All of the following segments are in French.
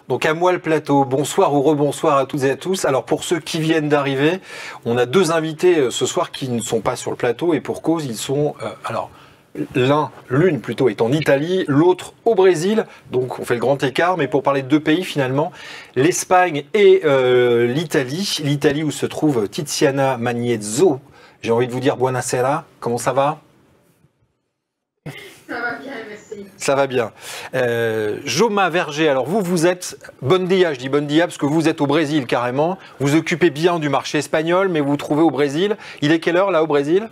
Donc à moi le plateau, bonsoir ou rebonsoir à toutes et à tous. Alors pour ceux qui viennent d'arriver, on a deux invités ce soir qui ne sont pas sur le plateau et pour cause, ils sont... l'une plutôt est en Italie, l'autre au Brésil, donc on fait le grand écart, mais pour parler de deux pays finalement, l'Espagne et l'Italie. L'Italie où se trouve Tiziana Magnezzo. J'ai envie de vous dire buonasera, comment ça va ? Ça va bien, merci. Ça va bien. Joma Verger, alors vous êtes, bon dia, je dis bon dia parce que vous êtes au Brésil carrément, vous occupez bien du marché espagnol, mais vous vous trouvez au Brésil. Il est quelle heure là au Brésil ?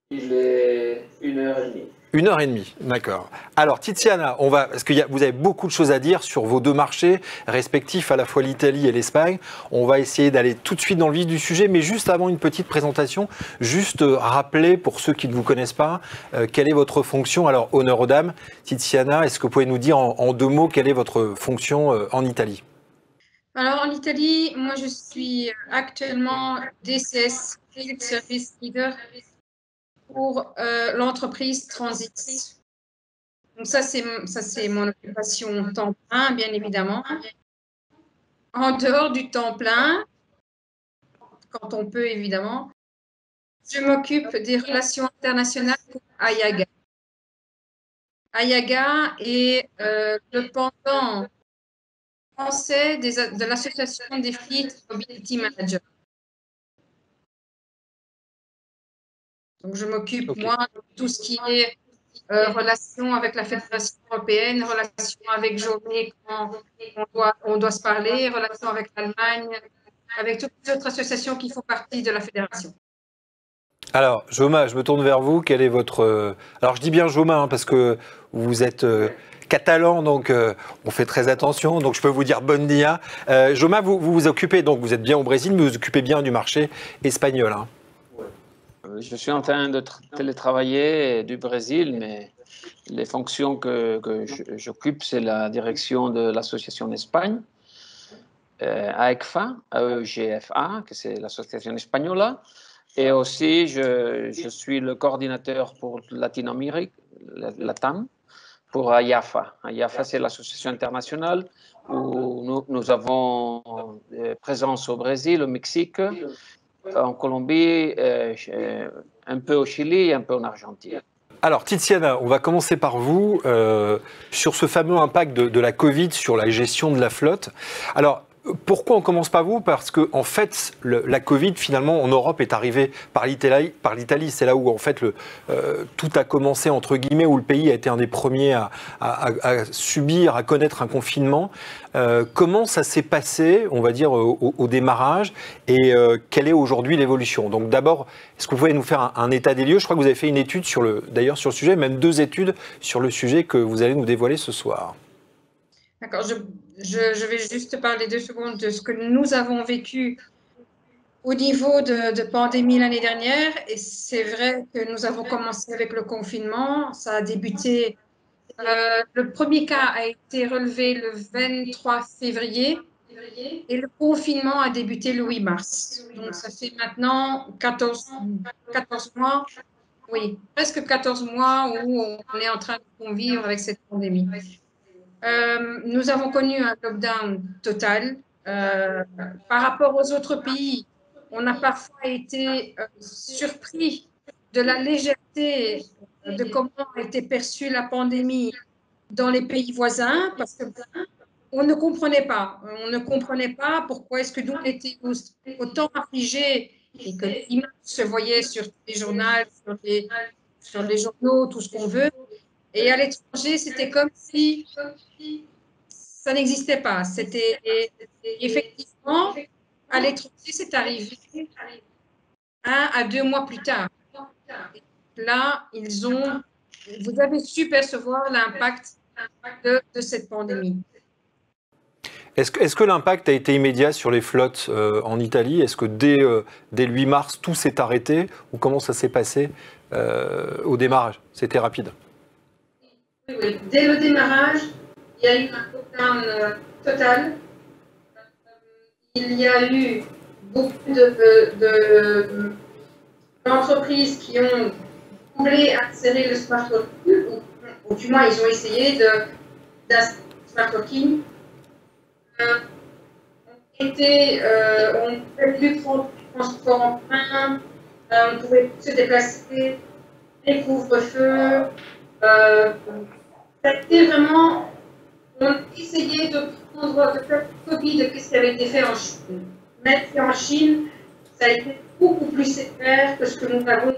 Il est 1h30. 1h30, d'accord. Alors Tiziana, parce que vous avez beaucoup de choses à dire sur vos deux marchés respectifs, à la fois l'Italie et l'Espagne. On va essayer d'aller tout de suite dans le vif du sujet, mais juste avant une petite présentation, juste rappeler pour ceux qui ne vous connaissent pas, quelle est votre fonction. Alors honneur aux dames, Tiziana, est-ce que vous pouvez nous dire en deux mots quelle est votre fonction en Italie ? Alors, en Italie, moi, je suis actuellement DCS, Field Service Leader, pour l'entreprise Transit. Donc, ça, c'est mon occupation temps plein, bien évidemment. En dehors du temps plein, quand on peut, évidemment, je m'occupe des relations internationales pour Ayaga. Ayaga est le pendant français de l'association des Fleet Mobility Managers. Donc, je m'occupe, moi, de tout ce qui est relation avec la Fédération européenne, relation avec Jomé quand on doit se parler, relation avec l'Allemagne, avec toutes les autres associations qui font partie de la Fédération. Alors, Joma, je me tourne vers vous. Quel est votre... Alors, je dis bien Joma, hein, parce que vous êtes catalan, donc on fait très attention. Donc, je peux vous dire bon dia. Joma, vous occupez, donc vous êtes bien au Brésil, mais vous occupez bien du marché espagnol. Hein. Je suis en train de télétravailler du Brésil, mais les fonctions que j'occupe, c'est la direction de l'association d'Espagne, AEGFA, AEGFA, que c'est l'association espagnole. Et aussi, je suis le coordinateur pour Latine-Amérique, LATAM, pour AIAFA. AIAFA, c'est l'association internationale où nous avons présence au Brésil, au Mexique, en Colombie, un peu au Chili et un peu en Argentine. Alors, Tiziana, on va commencer par vous sur ce fameux impact de la Covid sur la gestion de la flotte. Alors, pourquoi on commence par vous ? Parce que en fait, la Covid, finalement, en Europe, est arrivée par l'Italie. C'est là où, en fait, tout a commencé, entre guillemets, où le pays a été un des premiers à subir, à connaître un confinement. Comment ça s'est passé, on va dire, au démarrage et quelle est aujourd'hui l'évolution ? Donc d'abord, est-ce que vous pouvez nous faire un état des lieux ? Je crois que vous avez fait une étude d'ailleurs sur le sujet, même deux études sur le sujet que vous allez nous dévoiler ce soir. D'accord, je vais juste parler 2 secondes de ce que nous avons vécu au niveau de pandémie l'année dernière. Et c'est vrai que nous avons commencé avec le confinement. Ça a débuté, le premier cas a été relevé le 23 février et le confinement a débuté le 8 mars. Donc ça fait maintenant 14 mois, oui, presque 14 mois où on est en train de convivre avec cette pandémie. Nous avons connu un lockdown total. Par rapport aux autres pays, on a parfois été surpris de la légèreté de comment a été perçue la pandémie dans les pays voisins, parce qu'on ne comprenait pas. On ne comprenait pas pourquoi est-ce que nous, on était autant affligés et que l'image se voyait sur les journaux, sur les journaux, tout ce qu'on veut. Et à l'étranger, c'était comme si ça n'existait pas. C'était effectivement, à l'étranger, c'est arrivé 1 à 2 mois plus tard. Et là, vous avez su percevoir l'impact de cette pandémie. Est-ce que l'impact a été immédiat sur les flottes en Italie ? Est-ce que dès le 8 mars, tout s'est arrêté ? Ou comment ça s'est passé au démarrage ? C'était rapide. Oui. Dès le démarrage, il y a eu un lockdown total. Il y a eu beaucoup d'entreprises qui ont voulu insérer le smart working, ou du moins ils ont essayé d'insérer le smart working On ne pouvait plus prendre le transport en commun, on ne pouvait plus se déplacer, les couvre-feux. C'était vraiment, on essayait de faire une copie de ce qui avait été fait en Chine. Même si en Chine, ça a été beaucoup plus sévère que ce que nous avons.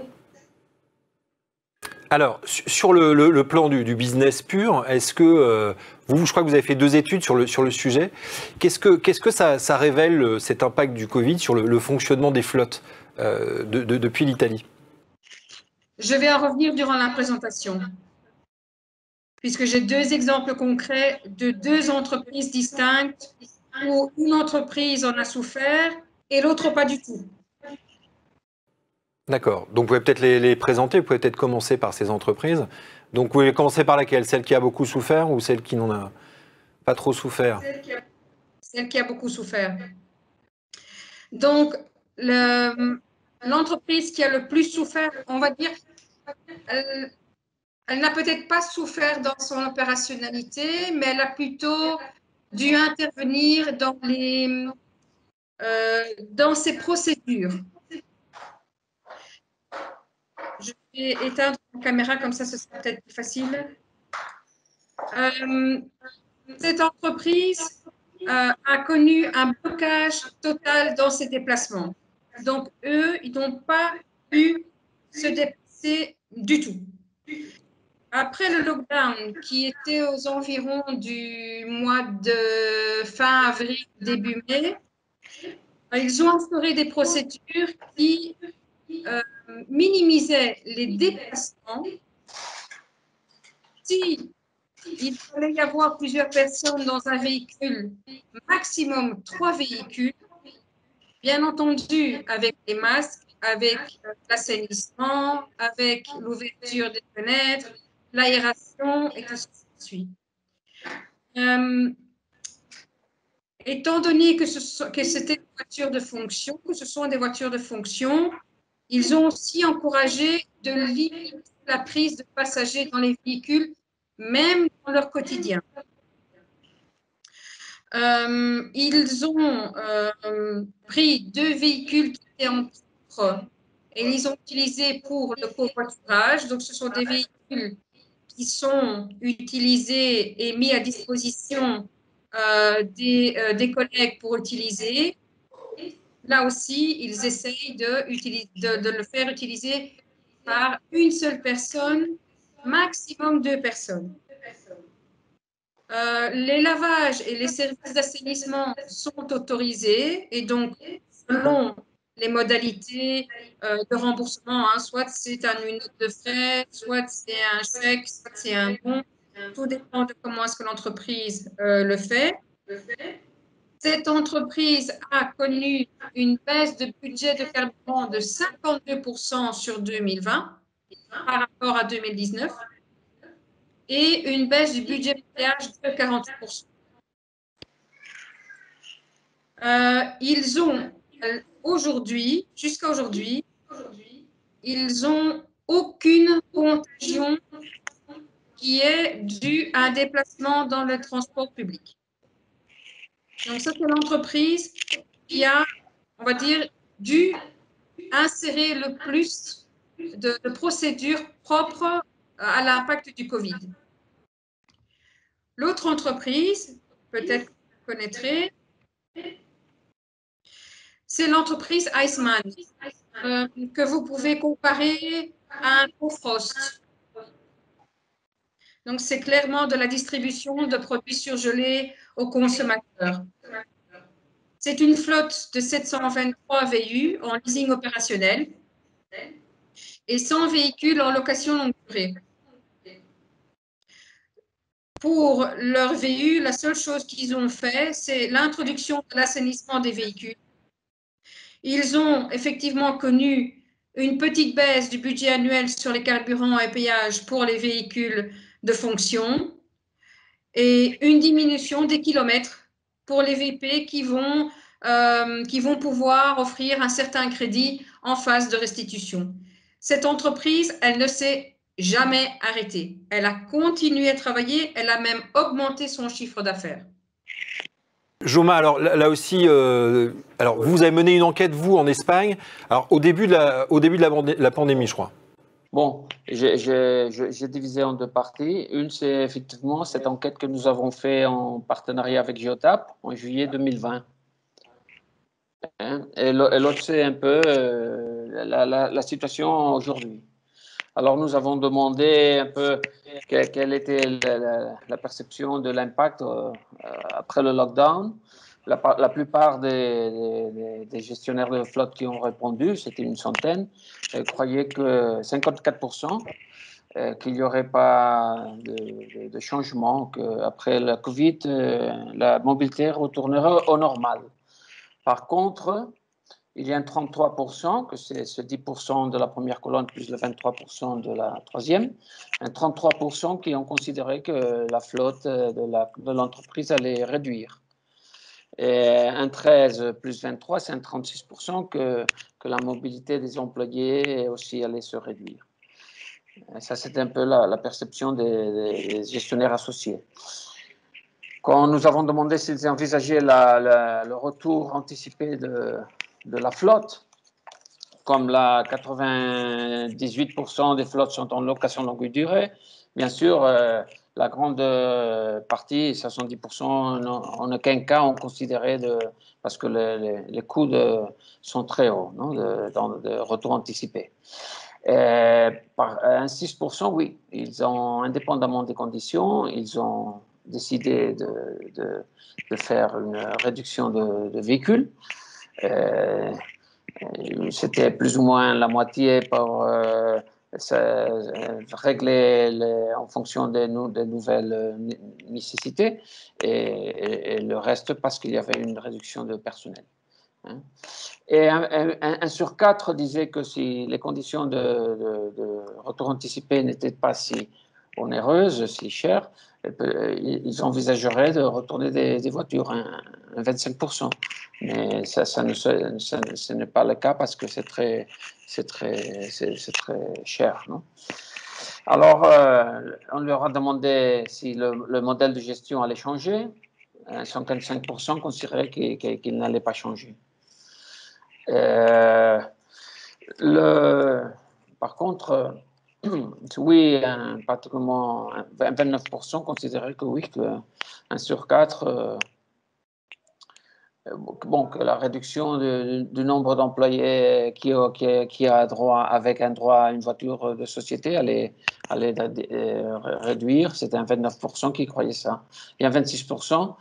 Alors, sur le plan du business pur, est-ce que je crois que vous avez fait 2 études sur le sujet. Qu'est-ce que ça révèle, cet impact du Covid sur le fonctionnement des flottes depuis l'Italie? Je vais en revenir durant la présentation, puisque j'ai 2 exemples concrets de 2 entreprises distinctes où une entreprise en a souffert et l'autre pas du tout. D'accord. Donc, vous pouvez peut-être les présenter. Vous pouvez peut-être commencer par ces entreprises. Donc, vous pouvez commencer par laquelle? Celle qui a beaucoup souffert ou celle qui n'en a pas trop souffert? Celle qui a beaucoup souffert. Donc, l'entreprise qui a le plus souffert, on va dire, elle n'a peut-être pas souffert dans son opérationnalité, mais elle a plutôt dû intervenir dans ses procédures. Je vais éteindre la caméra, comme ça ce sera peut-être plus facile. Cette entreprise a connu un blocage total dans ses déplacements. Donc, eux, ils n'ont pas pu se déplacer du tout. Après le lockdown, qui était aux environs du mois de fin avril, début mai, ils ont instauré des procédures qui minimisaient les déplacements. Si il fallait y avoir plusieurs personnes dans un véhicule, maximum 3 véhicules, bien entendu avec les masques, avec l'assainissement, avec l'ouverture des fenêtres, l'aération et tout ce qui suit. Étant donné que c'était des voitures de fonction, que ce sont des voitures de fonction, ils ont aussi encouragé de limiter la prise de passagers dans les véhicules, même dans leur quotidien. Ils ont pris 2 véhicules qui étaient en titre et ils ont utilisé pour le covoiturage. Donc, ce sont des véhicules qui sont utilisés et mis à disposition des collègues pour utiliser. Là aussi, ils essayent de le faire utiliser par une seule personne, maximum 2 personnes. Les lavages et les services d'assainissement sont autorisés et donc, selon les modalités de remboursement, hein, soit c'est un unité de frais, soit c'est un chèque, soit c'est un don. Tout dépend de comment est-ce que l'entreprise le fait. Cette entreprise a connu une baisse de budget de carburant de 52% sur 2020 par rapport à 2019 et une baisse du budget de péage de 40%. Ils ont aujourd'hui, jusqu'à aujourd'hui, ils n'ont aucune contagion qui est due à un déplacement dans le transport public. Donc, ça, c'est l'entreprise qui a, on va dire, dû insérer le plus de procédures propres à l'impact du Covid. L'autre entreprise, peut-être que vous connaîtrez, c'est l'entreprise Iceman, que vous pouvez comparer à un Bofrost. Donc, c'est clairement de la distribution de produits surgelés aux consommateurs. C'est une flotte de 723 VU en leasing opérationnel et 100 véhicules en location longue durée. Pour leur VU, la seule chose qu'ils ont fait, c'est l'introduction de l'assainissement des véhicules. Ils ont effectivement connu une petite baisse du budget annuel sur les carburants et péages pour les véhicules de fonction et une diminution des kilomètres pour les VP qui vont pouvoir offrir un certain crédit en phase de restitution. Cette entreprise, elle ne s'est jamais arrêtée. Elle a continué à travailler, elle a même augmenté son chiffre d'affaires. Joma, alors là aussi, alors vous avez mené une enquête, vous, en Espagne, alors au début de la pandémie, je crois. Bon, j'ai divisé en deux parties. Une, c'est effectivement cette enquête que nous avons fait en partenariat avec Geotap en juillet 2020. Hein, et l'autre, c'est un peu la situation aujourd'hui. Alors, nous avons demandé un peu quelle était la perception de l'impact après le lockdown. La plupart des gestionnaires de flotte qui ont répondu, c'était une centaine, croyaient que 54% qu'il n'y aurait pas de changement, qu'après la Covid, la mobilité retournerait au normal. Par contre, il y a un 33%, que c'est ce 10% de la première colonne plus le 23% de la troisième, un 33% qui ont considéré que la flotte de l'entreprise allait réduire. Et un 13 plus 23, c'est un 36% que la mobilité des employés aussi allait se réduire. Et ça, c'est un peu la perception des gestionnaires associés. Quand nous avons demandé s'ils envisageaient le retour anticipé de la flotte, comme 98% des flottes sont en location longue durée, bien sûr, la grande partie, 70%, en aucun cas ont considéré parce que les coûts sont très hauts, non, de retour anticipé. Un 6%, oui, ils ont, indépendamment des conditions, ils ont décidé de faire une réduction de véhicules. C'était plus ou moins la moitié pour régler en fonction des nouvelles nécessités et le reste parce qu'il y avait une réduction de personnel. Hein. Et un sur quatre disait que si les conditions de retour anticipé n'étaient pas si onéreuses, si chères, ils envisageraient de retourner des voitures, un 25%. Mais ce n'est pas le cas parce que c'est très cher. Non? Alors, on leur a demandé si le modèle de gestion allait changer. 55% considéraient qu'il n'allait pas changer. Par contre, oui, pratiquement 29% considéraient que oui, qu'un sur quatre, bon, que la réduction du nombre d'employés qui a droit, avec un droit à une voiture de société allait réduire. C'était un 29% qui croyait ça. Et un 26%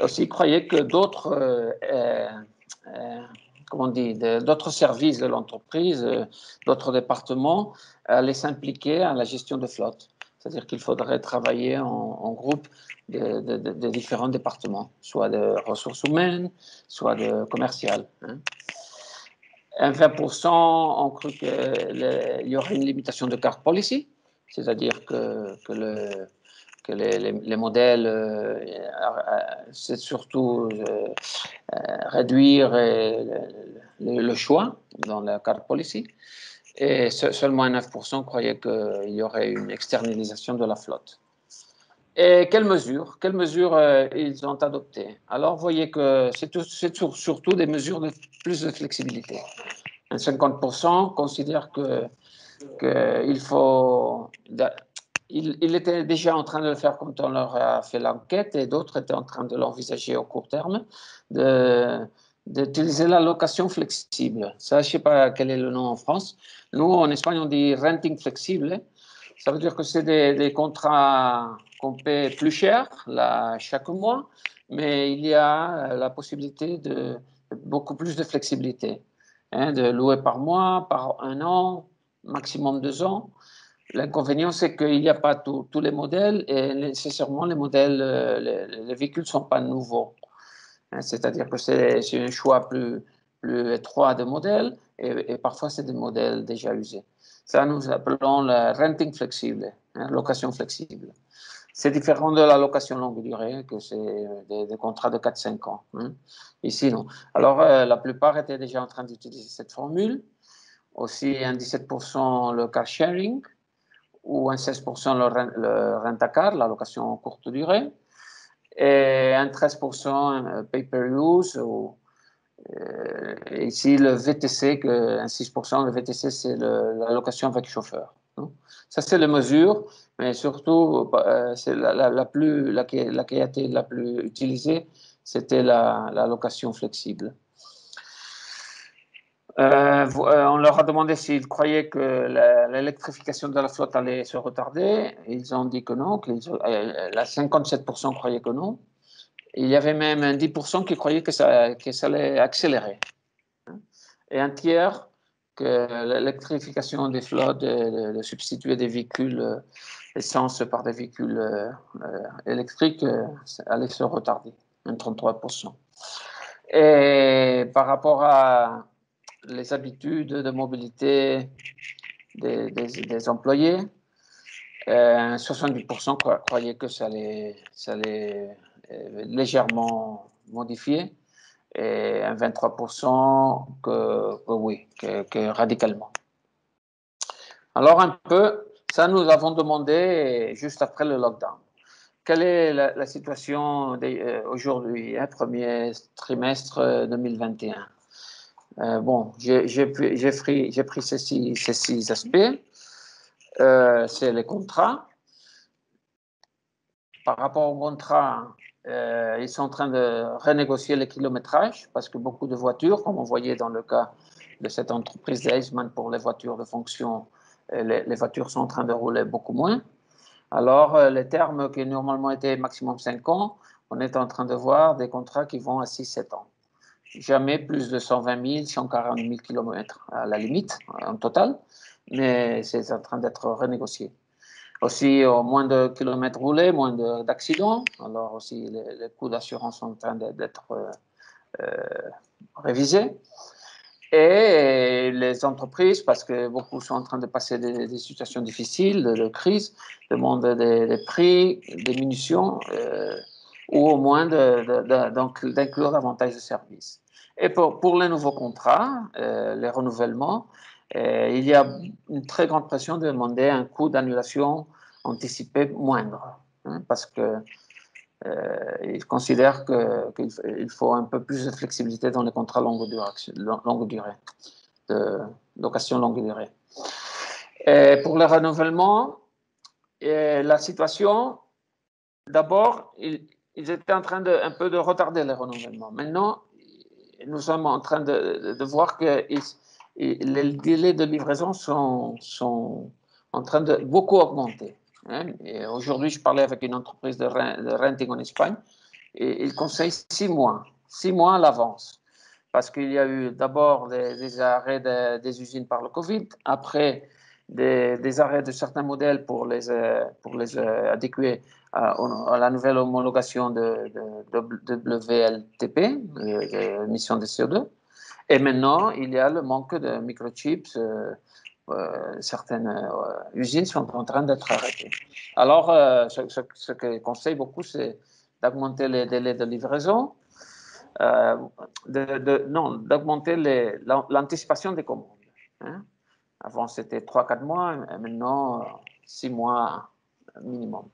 aussi croyaient que d'autres comment on dit, d'autres services de l'entreprise, d'autres départements allaient s'impliquer à la gestion de flotte. C'est-à-dire qu'il faudrait travailler en groupe de différents départements, soit de ressources humaines, soit de commerciales. Hein. Un 20% ont cru qu'il y aurait une limitation de car policy, c'est-à-dire que les modèles, c'est surtout réduire le choix dans la carte policy. Et seulement 9% croyaient qu'il y aurait une externalisation de la flotte. Et quelles mesures ils ont adoptées? Alors, vous voyez que c'est surtout des mesures de plus de flexibilité. Un 50% considèrent qu'il faut... Il était déjà en train de le faire quand on leur a fait l'enquête et d'autres étaient en train de l'envisager au court terme, d'utiliser la location flexible. Ça, je ne sais pas quel est le nom en France. Nous, en Espagne, on dit renting flexible. Ça veut dire que c'est des contrats qu'on paie plus cher chaque mois, mais il y a la possibilité de beaucoup plus de flexibilité, hein, de louer par mois, par un an, maximum 2 ans. L'inconvénient, c'est qu'il n'y a pas tous les modèles et nécessairement les modèles, les véhicules ne sont pas nouveaux. Hein, c'est-à-dire que c'est un choix plus étroit de modèles et parfois c'est des modèles déjà usés. Ça, nous appelons le renting flexible, hein, location flexible. C'est différent de la location longue durée, que c'est des contrats de 4-5 ans. Hein. Ici, non. Alors, la plupart étaient déjà en train d'utiliser cette formule. Aussi, un 17% le car sharing, ou un 16% le rent-a-car, la location courte durée. et un 13% pay-per-use. Ici, le VTC, un 6%, le VTC, c'est la location avec chauffeur. Ça, c'est les mesures, mais surtout, c'est la qui a été la plus utilisée, c'était la location flexible. On leur a demandé s'ils croyaient que l'électrification de la flotte allait se retarder. Ils ont dit que non, la 57% croyaient que non. Il y avait même un 10% qui croyaient que ça allait accélérer. Et un tiers que l'électrification des flottes, de substituer des véhicules essence par des véhicules électriques, allait se retarder, un 33%. Et par rapport à les habitudes de mobilité des employés, 70% croyaient que ça allait légèrement modifier, et un 23% que oui, que radicalement. Alors un peu, ça nous avons demandé juste après le lockdown. Quelle est la situation aujourd'hui, premier trimestre 2021? Bon, j'ai pris ces six aspects. C'est les contrats. Par rapport aux contrats, ils sont en train de renégocier les kilométrages parce que beaucoup de voitures, comme on voyait dans le cas de cette entreprise d'Eisman pour les voitures de fonction, les voitures sont en train de rouler beaucoup moins. Alors, les termes qui normalement étaient maximum 5 ans, on est en train de voir des contrats qui vont à 6-7 ans. Jamais plus de 120 000, 140 000 km à la limite, en total, mais c'est en train d'être renégocié. Aussi, moins de kilomètres roulés, moins d'accidents. Alors aussi, les coûts d'assurance sont en train d'être révisés. Et les entreprises, parce que beaucoup sont en train de passer des situations difficiles, de crise, demandent des prix, des munitions, ou au moins d'inclure davantage de services. Et pour les nouveaux contrats, les renouvellements, il y a une très grande pression de demander un coût d'annulation anticipé moindre, hein, parce que ils considèrent qu'il faut un peu plus de flexibilité dans les contrats longue durée, de location longue durée. Et pour le renouvellement, la situation, d'abord, ils étaient en train un peu de retarder les renouvellements. Maintenant, nous sommes en train de voir que les délais de livraison sont en train de beaucoup augmenter. Hein. Aujourd'hui, je parlais avec une entreprise de renting en Espagne et ils conseillent 6 mois à l'avance. Parce qu'il y a eu d'abord des arrêts des usines par le Covid, après des arrêts de certains modèles pour les adéquer à la nouvelle homologation de WLTP, émission de CO2. Et maintenant, il y a le manque de microchips. Certaines usines sont en train d'être arrêtées. Alors, ce que je conseille beaucoup, c'est d'augmenter les délais de livraison, d'augmenter l'anticipation des commandes. Hein. Avant, c'était 3-4 mois, maintenant, 6 mois minimum.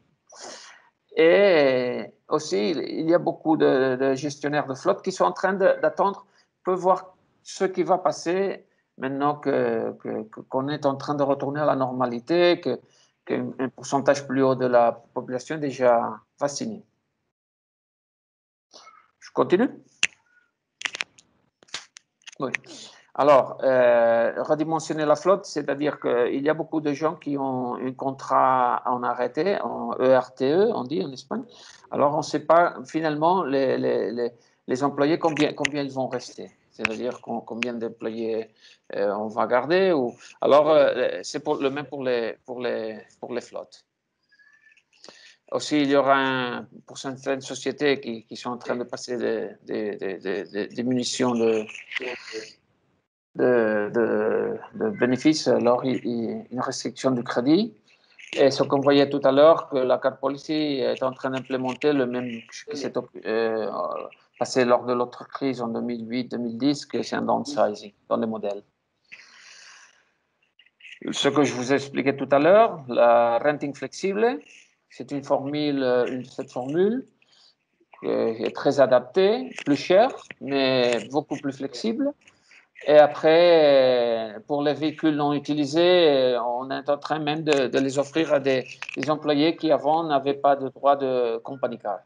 Et aussi, il y a beaucoup de gestionnaires de flotte qui sont en train d'attendre, peuvent voir ce qui va passer maintenant qu'on est en train de retourner à la normalité, qu'un pourcentage plus haut de la population est déjà vaccinée. Je continue? Oui. Alors, redimensionner la flotte, c'est-à-dire qu'il y a beaucoup de gens qui ont un contrat en arrêté, en ERTE, on dit en Espagne. Alors, on ne sait pas finalement les employés combien ils vont rester. C'est-à-dire combien d'employés on va garder. Alors, c'est le même pour les flottes. Aussi, il y aura pour certaines sociétés qui sont en train de passer des munitions de bénéfices, alors une restriction du crédit. Et ce qu'on voyait tout à l'heure, que la carte policy est en train d'implémenter le même qui s'est passé lors de l'autre crise en 2008-2010, que c'est un downsizing dans les modèles. Ce que je vous ai expliqué tout à l'heure, la renting flexible, c'est cette formule est très adapté, plus cher, mais beaucoup plus flexible. Et après, pour les véhicules non utilisés, on est en train même de les offrir à des employés qui avant n'avaient pas de droit de company car,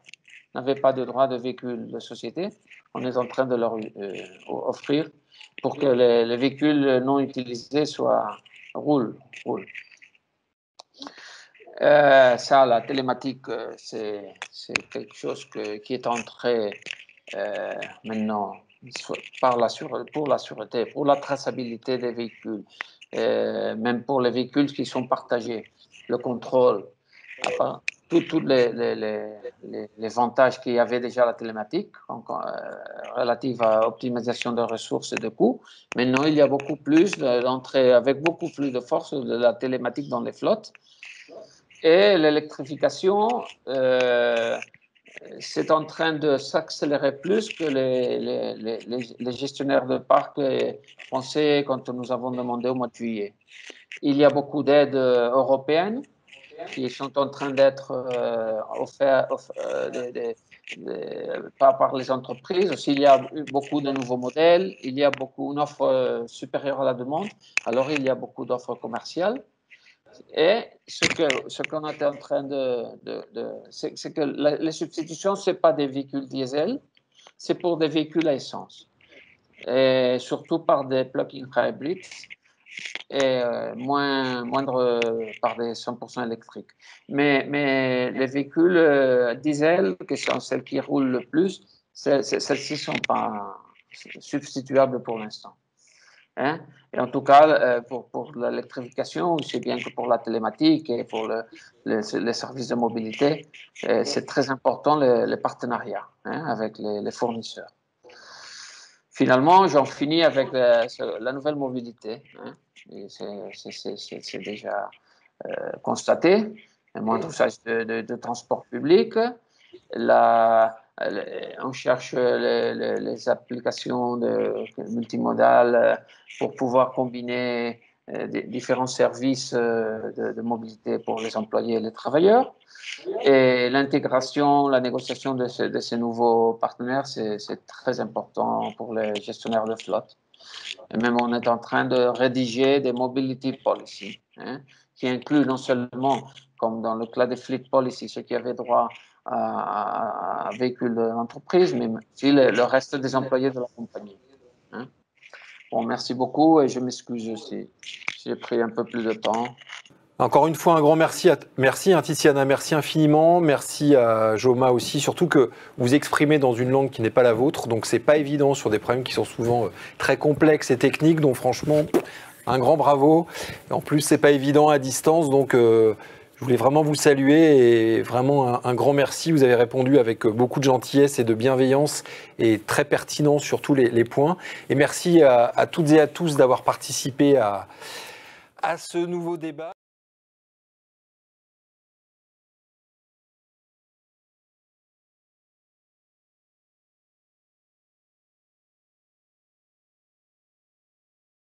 n'avaient pas de droit de véhicule de société. On est en train de leur offrir pour que les véhicules non utilisés roulent. Ça, la télématique, c'est quelque chose qui est entré maintenant pour la sûreté, pour la traçabilité des véhicules, même pour les véhicules qui sont partagés, le contrôle, tous les avantages qu'il y avait déjà la télématique, relative à l'optimisation de ressources et de coûts. Maintenant, il y a beaucoup plus d'entrée, avec beaucoup plus de force de la télématique dans les flottes. Et l'électrification, c'est en train de s'accélérer plus que les gestionnaires de parcs pensaient quand nous avons demandé au mois de juillet. Il y a beaucoup d'aides européennes qui sont en train d'être offertes par les entreprises. Aussi, il y a beaucoup de nouveaux modèles, il y a une offre supérieure à la demande, alors il y a beaucoup d'offres commerciales. Et ce qu'on est en train c'est que les substitutions, ce n'est pas des véhicules diesel, c'est pour des véhicules à essence. Et surtout par des plug-in hybrids et moindre par des 100% électriques. Mais les véhicules diesel, qui sont celles qui roulent le plus, celles-ci ne sont pas substituables pour l'instant. Hein? Et en tout cas, pour l'électrification, aussi bien que pour la télématique et pour les services de mobilité, c'est très important les partenariats avec les fournisseurs. Finalement, j'en finis avec la nouvelle mobilité. C'est déjà constaté. Un moindre usage de transport public. On cherche les applications multimodales pour pouvoir combiner différents services de mobilité pour les employés et les travailleurs. Et l'intégration, la négociation de ces nouveaux partenaires, c'est très important pour les gestionnaires de flotte. Et même on est en train de rédiger des mobility policy, qui incluent non seulement, comme dans le cas des fleet policy, ceux qui avaient droit à véhicules d'entreprise, mais aussi le reste des employés de la compagnie. Bon, merci beaucoup et je m'excuse si j'ai pris un peu plus de temps. Encore une fois, un grand merci, Tiziana, merci infiniment, merci à Joma aussi, surtout que vous exprimez dans une langue qui n'est pas la vôtre, donc c'est pas évident sur des problèmes qui sont souvent très complexes et techniques, donc franchement, un grand bravo. En plus, c'est pas évident à distance, donc je voulais vraiment vous saluer et vraiment un grand merci. Vous avez répondu avec beaucoup de gentillesse et de bienveillance et très pertinent sur tous les points. Et merci à toutes et à tous d'avoir participé à ce nouveau débat.